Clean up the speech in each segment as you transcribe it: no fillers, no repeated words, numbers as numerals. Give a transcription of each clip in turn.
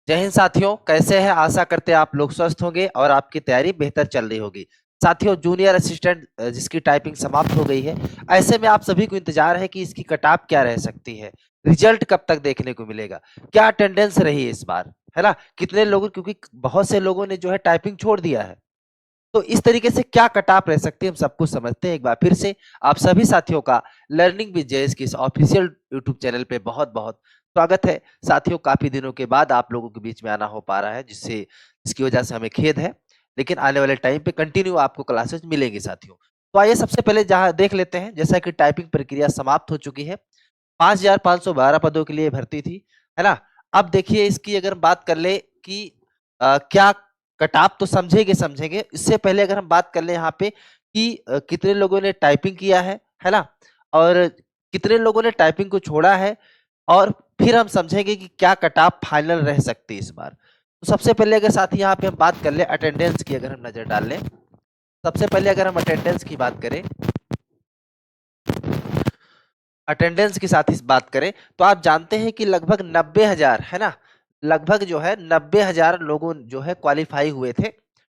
जय हिंद साथियों, कैसे हैं? आशा करते हैं आप लोग स्वस्थ होंगे और आपकी तैयारी बेहतर चल रही होगी। साथियों, जूनियर असिस्टेंट जिसकी टाइपिंग समाप्त हो गई है, ऐसे में आप सभी को इंतजार है कि इसकी कट-ऑफ क्या रह सकती है, रिजल्ट कब तक देखने को मिलेगा, क्या अटेंडेंस रही है इस बार, है ना? कितने लोगों, क्योंकि बहुत से लोगों ने जो है टाइपिंग छोड़ दिया है। तो इस तरीके से क्या कट-ऑफ रह सकती है, हम सब कुछ समझते हैं। एक बार फिर से आप सभी साथियों का लर्निंग विद जेएस की इस ऑफिशियल यूट्यूब चैनल पे बहुत-बहुत स्वागत है। साथियों, काफ़ी दिनों के बाद आप लोगों के बीच में आना हो पा रहा है, जिसकी वजह से हमें खेद है। लेकिन आने वाले टाइम पे कंटिन्यू आपको क्लासेस मिलेंगी साथियों। तो आइए सबसे पहले जहाँ देख लेते हैं, जैसा कि टाइपिंग प्रक्रिया समाप्त हो चुकी है। 5,512 पदों के लिए भर्ती थी, है ना? अब देखिए, इसकी अगर बात कर ले कि क्या कट-ऑफ तो समझेंगे। इससे पहले अगर हम बात कर लें यहाँ पे कि कितने लोगों ने टाइपिंग किया है ना? और कितने लोगों ने टाइपिंग को छोड़ा है, और फिर हम समझेंगे कि क्या कट-ऑफ फाइनल रह सकती है इस बार। तो सबसे पहले अगर साथी यहाँ पे हम बात कर लें अटेंडेंस की, अगर हम नज़र डाल लें, सबसे पहले अगर हम अटेंडेंस की बात करें, अटेंडेंस के साथ ही बात करें, तो आप जानते हैं कि लगभग 90,000, है ना? लगभग जो है 90,000 लोगों जो है क्वालीफाई हुए थे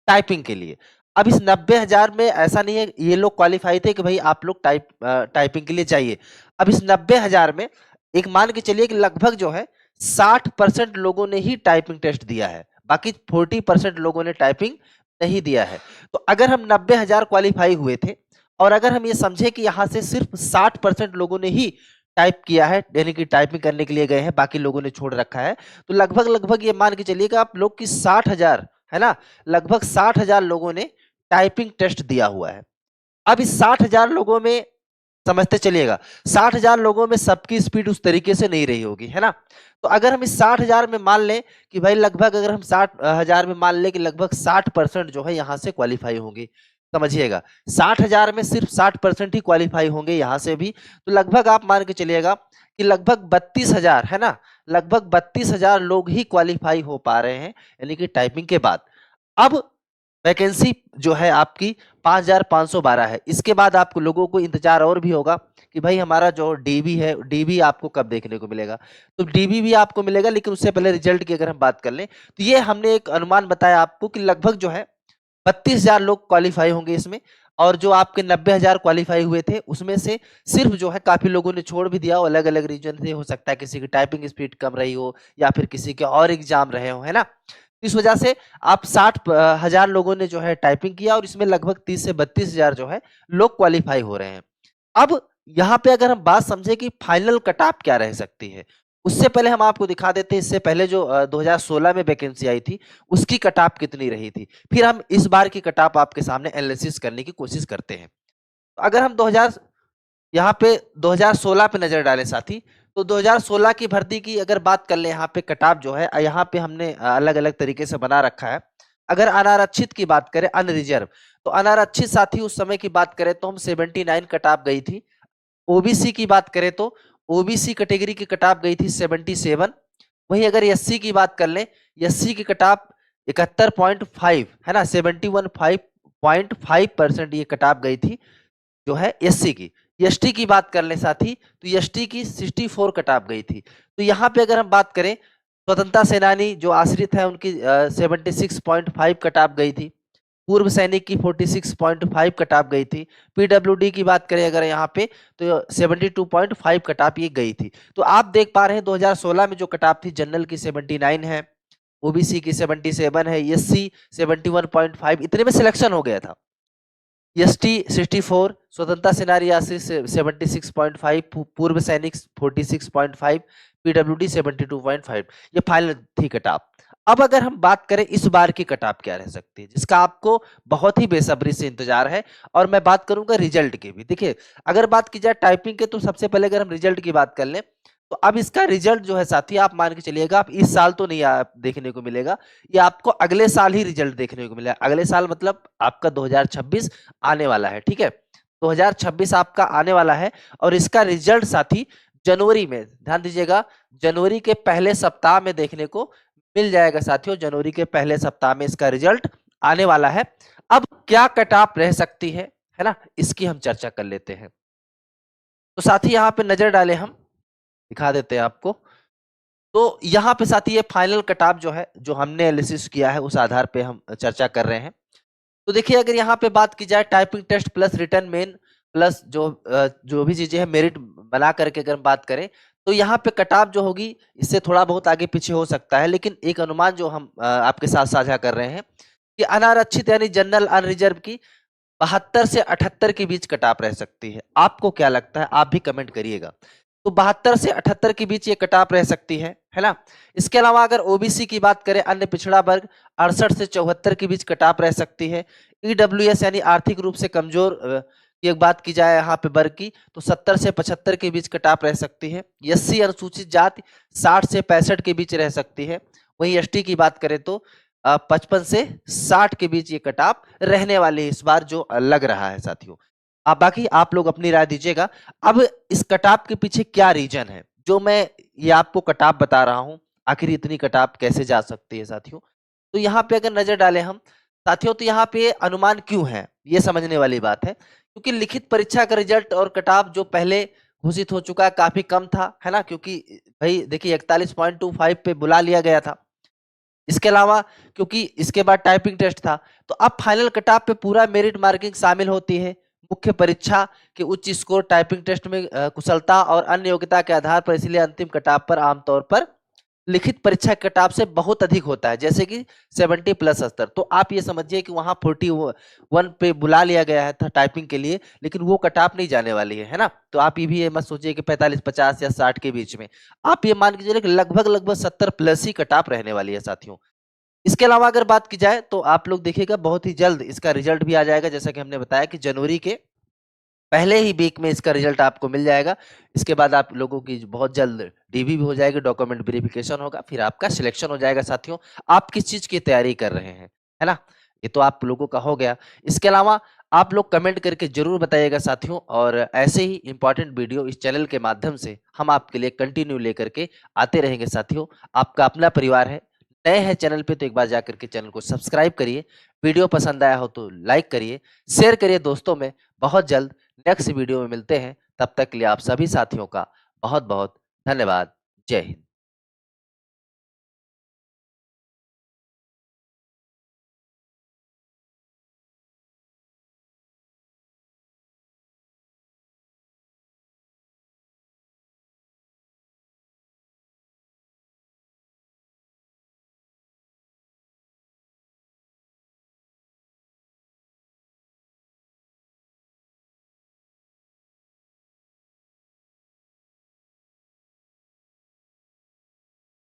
टाइपिंग के लिए। अब इस 90,000 में ऐसा नहीं है ये लोग क्वालीफाई थे कि भाई आप लोग टाइपिंग के लिए जाइए। अब इस 90,000 में एक मान के चलिए कि लगभग जो है 60% लोगों ने ही टाइपिंग टेस्ट दिया है, बाकी 40% लोगों ने टाइपिंग नहीं दिया है। तो अगर हम 90,000 क्वालीफाई हुए थे, और अगर हम ये समझे कि यहाँ से सिर्फ 60% लोगों ने ही टाइप किया है, यानी कि टाइपिंग करने के लिए गए हैं, बाकी लोगों ने छोड़ रखा है, तो लगभग ये मान के चलिएगा आप लोग कि 60,000, है ना? लगभग 60,000 लोगों ने टाइपिंग टेस्ट दिया हुआ है। अब इस 60,000 लोगों में समझते चलिएगा, 60,000 लोगों में सबकी स्पीड उस तरीके से नहीं रही होगी, है ना? तो अगर हम इस 60,000 में मान लें कि भाई लगभग, अगर हम 60,000 में मान लें कि लगभग 60% जो है यहाँ से क्वालीफाई होंगे, समझिएगा 60,000 में सिर्फ 60% ही क्वालीफाई होंगे यहाँ से भी, तो लगभग आप मान के चलिएगा कि लगभग 32,000, है ना? लगभग 32,000 लोग ही क्वालीफाई हो पा रहे हैं, यानी कि टाइपिंग के बाद। अब वैकेंसी जो है आपकी 5,512 है। इसके बाद आपको लोगों को इंतजार और भी होगा कि भाई हमारा जो डीबी है, डीबी आपको कब देखने को मिलेगा? तो डीबी भी आपको मिलेगा, लेकिन उससे पहले रिजल्ट की अगर हम बात कर लें, तो ये हमने एक अनुमान बताया आपको कि लगभग जो है 32,000 लोग क्वालीफाई होंगे इसमें, और जो आपके 90,000 क्वालीफाई हुए थे, उसमें से सिर्फ जो है काफ़ी लोगों ने छोड़ भी दिया, और अलग-अलग रीज़न से हो सकता है किसी की टाइपिंग स्पीड कम रही हो, या फिर किसी के और एग्ज़ाम रहे हों, है ना? इस वजह से आप 60,000 लोगों ने जो है टाइपिंग किया, और इसमें लगभग 30 से 32,000 जो है लोग क्वालीफाई हो रहे हैं। अब यहाँ पे अगर हम बात समझे कि फाइनल कट ऑफ क्या रह सकती है, उससे पहले हम आपको दिखा देते हैं, इससे पहले जो 2016 में वैकेंसी आई थी, उसकी कट ऑफ कितनी रही थी। फिर हम इस बार की कट ऑफ आपके सामने एनालिसिस करने की कोशिश करते हैं। तो अगर हम 2000 यहाँ पे 2016 पे नजर डालें साथी, तो 2016 की भर्ती की अगर बात कर ले, यहाँ पे कटाव जो है, यहाँ पे हमने अलग अलग तरीके से बना रखा है। अगर अनारक्षित की बात करें, अनरिजर्व, तो अनारक्षित साथी उस समय की बात करें तो हम 79 कटाव गई थी। ओबीसी की बात करें तो ओबीसी कैटेगरी की कटाव गई थी 77। वहीं अगर एससी की बात कर लें, एससी की कटाव 71.5, है ना? 71.5% ये कटाव गई थी जो है एससी की। एसटी की बात कर लें साथी, तो एसटी की 64 कट-ऑफ गई थी। तो यहाँ पे अगर हम बात करें, स्वतंत्रता सेनानी जो आश्रित है उनकी 76.5 कट-ऑफ गई थी। पूर्व सैनिक की 46.5 कट-ऑफ गई थी। पीडब्ल्यूडी की बात करें अगर यहाँ पे, तो 72.5 कट-ऑफ ये गई थी। तो आप देख पा रहे हैं 2016 में जो कट-ऑफ थी, जनरल की 79 है, ओबीसी की 77 है, एससी 71.5, इतने में सिलेक्शन हो गया था। एसटी 64, स्वतंत्रता सेनानी आश्रित 76.5, पूर्व सैनिक 46.5, पीडब्ल्यूडी 72.5, ये फाइनल थी कट-ऑफ। अब अगर हम बात करें इस बार की कट-ऑफ क्या रह सकती है, जिसका आपको बहुत ही बेसब्री से इंतजार है, और मैं बात करूंगा रिजल्ट की भी। देखिए, अगर बात की जाए टाइपिंग के, तो सबसे पहले अगर हम रिजल्ट की बात कर लें, तो अब इसका रिजल्ट जो है साथी, आप मान के चलिएगा, आप इस साल तो नहीं देखने को मिलेगा, ये आपको अगले साल ही रिजल्ट देखने को मिलेगा। अगले साल मतलब आपका 2026 आने वाला है, ठीक है? 2026 आपका आने वाला है, और इसका रिजल्ट साथी जनवरी में, ध्यान दीजिएगा, जनवरी के पहले सप्ताह में देखने को मिल जाएगा साथियों। जनवरी के पहले सप्ताह में इसका रिजल्ट आने वाला है। अब क्या कट ऑफ रह सकती है ना? इसकी हम चर्चा कर लेते हैं। तो साथी यहाँ पे नजर डालें, हम दिखा देते हैं आपको। तो यहाँ पे साथी ये फाइनल कट ऑफ जो है, जो हमने एनालिसिस किया है, उस आधार पे हम चर्चा कर रहे हैं। तो देखिए, अगर यहाँ पे बात की जाए typing test plus written main plus जो भी चीजें हैं मेरिट बना करके अगर हम बात करें, तो यहाँ पे कट ऑफ जो होगी इससे थोड़ा बहुत आगे पीछे हो सकता है, लेकिन एक अनुमान जो हम आपके साथ साझा कर रहे हैं कि अनारक्षित यानी जनरल अनरिजर्व की 72 से 78 के बीच कट ऑफ रह सकती है। आपको क्या लगता है? आप भी कमेंट करिएगा। तो 72 से 78 के बीच ये कट ऑफ रह सकती है ना? इसके अलावा अगर ओबीसी की बात करें, अन्य पिछड़ा वर्ग, 68 से 74 के बीच कट ऑफ रह सकती है। ईडब्ल्यूएस यानी आर्थिक रूप से कमजोर की एक बात की जाए यहाँ पे वर्ग की, तो 70 से 75 के बीच कट ऑफ रह सकती है। एससी अनुसूचित जाति 60 से 65 के बीच रह सकती है। वहीं एसटी की बात करें तो 55 से 60 के बीच ये कट ऑफ रहने वाली है इस बार, जो लग रहा है साथियों। अब बाकी आप लोग अपनी राय दीजिएगा। अब इस कट ऑफ के पीछे क्या रीजन है, जो मैं ये आपको कट ऑफ बता रहा हूँ, आखिर इतनी कट ऑफ कैसे जा सकती है साथियों? तो यहाँ पे अगर नजर डालें हम साथियों, तो यहाँ पे अनुमान क्यों है, ये समझने वाली बात है। क्योंकि लिखित परीक्षा का रिजल्ट और कट ऑफ जो पहले घोषित हो चुका है काफी कम था, है ना? क्योंकि भाई देखिए 41.25 पे बुला लिया गया था। इसके अलावा क्योंकि इसके बाद टाइपिंग टेस्ट था, तो अब फाइनल कट ऑफ पे पूरा मेरिट मार्किंग शामिल होती है। मुख्य परीक्षा के उच्च स्कोर टाइपिंग टेस्ट में कुशलता और अन्य योग्यता के आधार पर, इसलिए अंतिम कट ऑफ पर आमतौर पर लिखित परीक्षा कट ऑफ से बहुत अधिक होता है, जैसे कि 70 प्लस स्तर। तो आप ये समझिए कि वहां 41 पे बुला लिया गया है था टाइपिंग के लिए, लेकिन वो कट ऑफ नहीं जाने वाली है ना? तो आप ये भी ये मत सोचिए कि 45, 50 या 60 के बीच में। आप ये मान के चलिए कि लगभग लगभग 70 प्लस ही कट ऑफ रहने वाली है साथियों। इसके अलावा अगर बात की जाए, तो आप लोग देखिएगा बहुत ही जल्द इसका रिजल्ट भी आ जाएगा, जैसा कि हमने बताया कि जनवरी के पहले ही वीक में इसका रिजल्ट आपको मिल जाएगा। इसके बाद आप लोगों की बहुत जल्द डीवी भी हो जाएगी, डॉक्यूमेंट वेरिफिकेशन होगा, फिर आपका सिलेक्शन हो जाएगा साथियों। आप किस चीज की तैयारी कर रहे हैं, है ना? ये तो आप लोगों का हो गया। इसके अलावा आप लोग कमेंट करके जरूर बताइएगा साथियों, और ऐसे ही इंपॉर्टेंट वीडियो इस चैनल के माध्यम से हम आपके लिए कंटिन्यू लेकर के आते रहेंगे साथियों। आपका अपना परिवार है, नए हैं चैनल पे तो एक बार जाकर के चैनल को सब्सक्राइब करिए। वीडियो पसंद आया हो तो लाइक करिए, शेयर करिए दोस्तों में। बहुत जल्द नेक्स्ट वीडियो में मिलते हैं, तब तक के लिए आप सभी साथियों का बहुत बहुत धन्यवाद। जय हिंद।